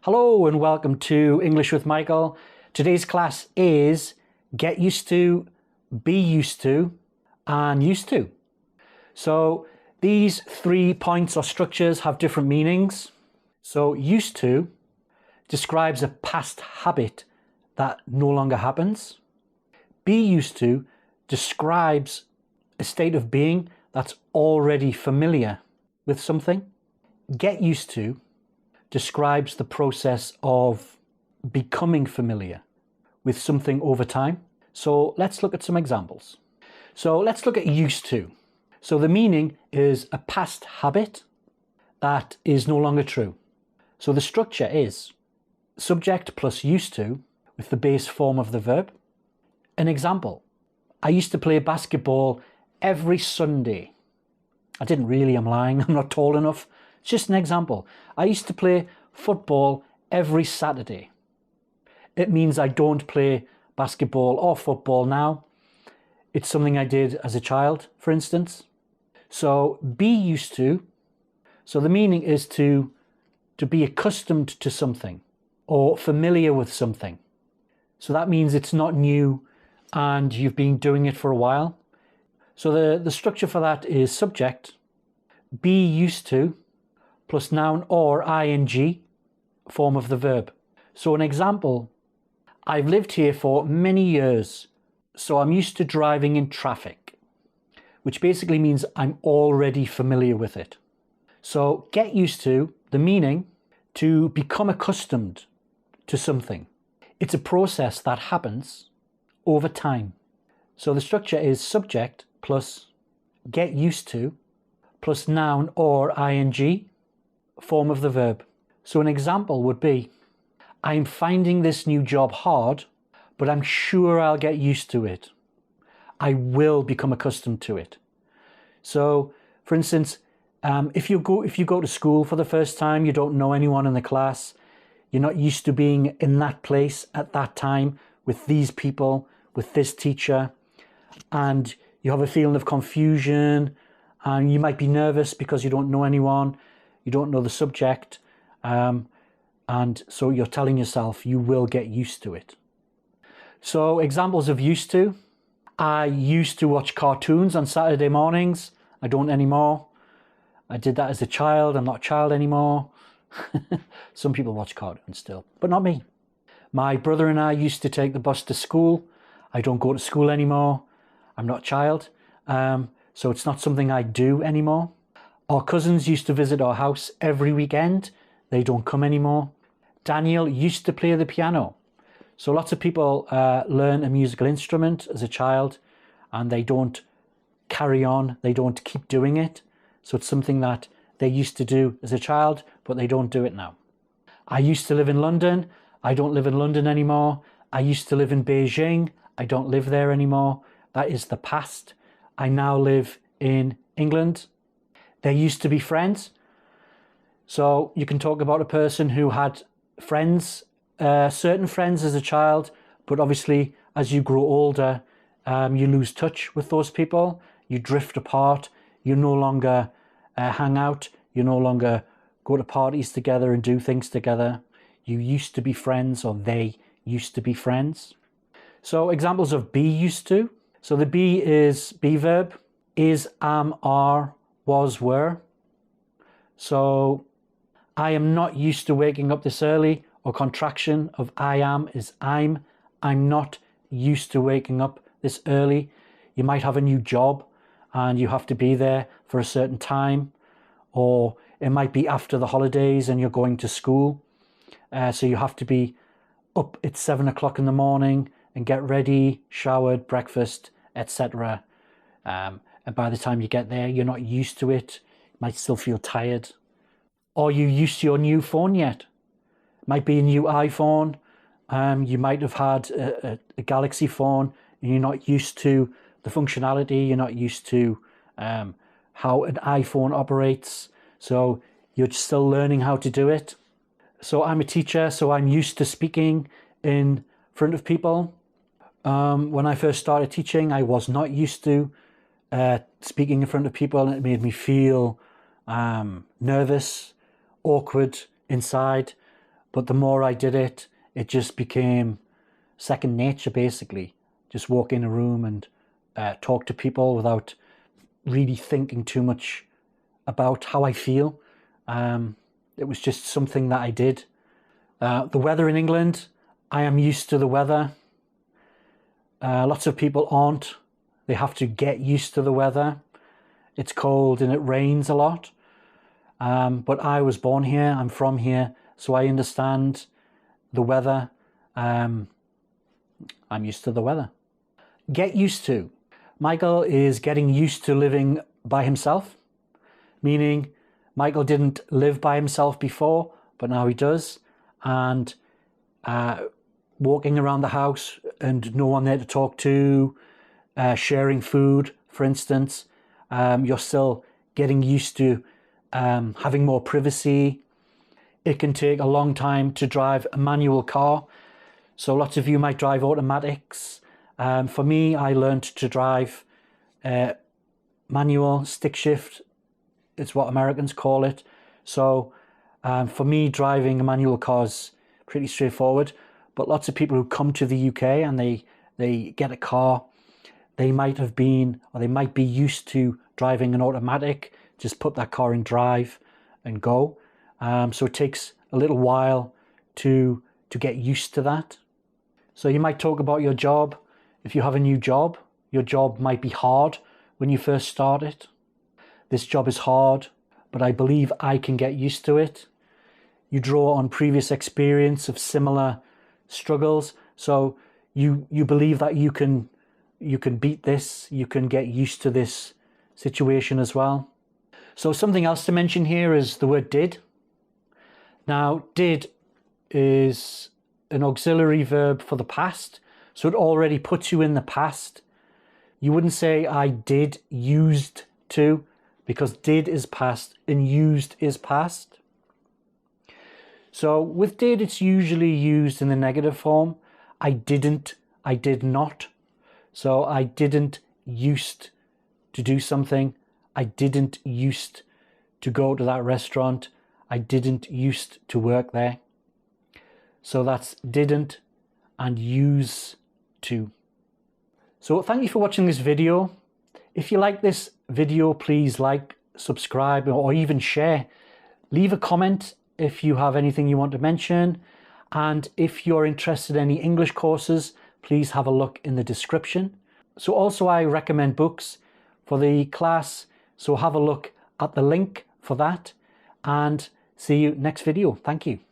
Hello and welcome to English with Michael. Today's class is get used to, be used to, and used to. So these 3 points or structures have different meanings. So used to describes a past habit that no longer happens. Be used to describes a state of being that's already familiar with something. Get used to describes the process of becoming familiar with something over time. So let's look at some examples. So let's look at used to. So the meaning is a past habit that is no longer true. So the structure is subject plus used to with the base form of the verb. An example, I used to play basketball every Sunday. I didn't really, I'm lying, I'm not tall enough. It's just an example. I used to play football every Saturday. It means I don't play basketball or football now. It's something I did as a child, for instance. So be used to. So the meaning is to be accustomed to something or familiar with something. So that means it's not new and you've been doing it for a while. So the structure for that is subject, be used to, plus noun or ing form of the verb. So an example, I've lived here for many years, so I'm used to driving in traffic, which basically means I'm already familiar with it. So get used to, the meaning, to become accustomed to something. It's a process that happens over time. So the structure is subject plus get used to plus noun or ing form of the verb. So an example would be, I'm finding this new job hard, but I'm sure I'll get used to it. I will become accustomed to it. So for instance, if you go to school for the first time, you don't know anyone in the class, you're not used to being in that place at that time with these people, with this teacher, and you have a feeling of confusion and you might be nervous because you don't know anyone, you don't know the subject, and so you're telling yourself you will get used to it. So examples of used to, I used to watch cartoons on Saturday mornings. I don't anymore. I did that as a child. I'm not a child anymore. Some people watch cartoons still, but not me. My brother and I used to take the bus to school. I don't go to school anymore. I'm not a child. So it's not something I do anymore. Our cousins used to visit our house every weekend. They don't come anymore. Daniel used to play the piano. So lots of people learn a musical instrument as a child and they don't carry on. They don't keep doing it. So it's something that they used to do as a child, but they don't do it now. I used to live in London. I don't live in London anymore. I used to live in Beijing. I don't live there anymore. That is the past. I now live in England. There used to be friends. So you can talk about a person who had friends, certain friends as a child, but obviously as you grow older, you lose touch with those people. You drift apart. You no longer hang out. You no longer go to parties together and do things together. You used to be friends, or they used to be friends. So examples of be used to. So the be is be verb, is, am, are, was, were. So I am not used to waking up this early, or contraction of I am is I'm. I'm not used to waking up this early. You might have a new job and you have to be there for a certain time, or it might be after the holidays and you're going to school. So you have to be up at 7 o'clock in the morning and get ready, showered, breakfast, etc. And by the time you get there, you're not used to it. You might still feel tired. Are you used to your new phone yet? Might be a new iPhone. You might have had a Galaxy phone and you're not used to the functionality. You're not used to how an iPhone operates. So you're still learning how to do it. So I'm a teacher, so I'm used to speaking in front of people. When I first started teaching, I was not used to speaking in front of people, and it made me feel nervous, awkward inside. but the more I did it, it just became second nature, basically. Just walk in a room and talk to people without really thinking too much about how I feel. It was just something that I did. The weather in England, I am used to the weather. Lots of people aren't. They have to get used to the weather. It's cold and it rains a lot. But I was born here, I'm from here, so I understand the weather. I'm used to the weather. Get used to. Michael is getting used to living by himself, meaning Michael didn't live by himself before, but now he does. And walking around the house and no one there to talk to, sharing food, for instance, you're still getting used to having more privacy. It can take a long time to drive a manual car. So lots of you might drive automatics. For me, I learned to drive manual stick shift. It's what Americans call it. So for me, driving a manual car is pretty straightforward. But lots of people who come to the UK and they get a car, they might have been, or they might be used to driving an automatic. Just put that car in drive and go. So it takes a little while to get used to that. So you might talk about your job. If you have a new job, your job might be hard when you first start it. This job is hard, but I believe I can get used to it. You draw on previous experience of similar struggles. So you believe that you can beat this, you can get used to this situation as well. So something else to mention here is the word did. Now, did is an auxiliary verb for the past, so it already puts you in the past. You wouldn't say I did used to, because did is past and used is past. So with did, it's usually used in the negative form. I didn't, I did not. So I didn't used to do something. I didn't used to go to that restaurant. I didn't used to work there. So that's didn't and use to. So thank you for watching this video. If you like this video, please like, subscribe, or even share. Leave a comment if you have anything you want to mention. And if you're interested in any English courses, please have a look in the description. So also I recommend books for the class. So have a look at the link for that and see you next video. Thank you.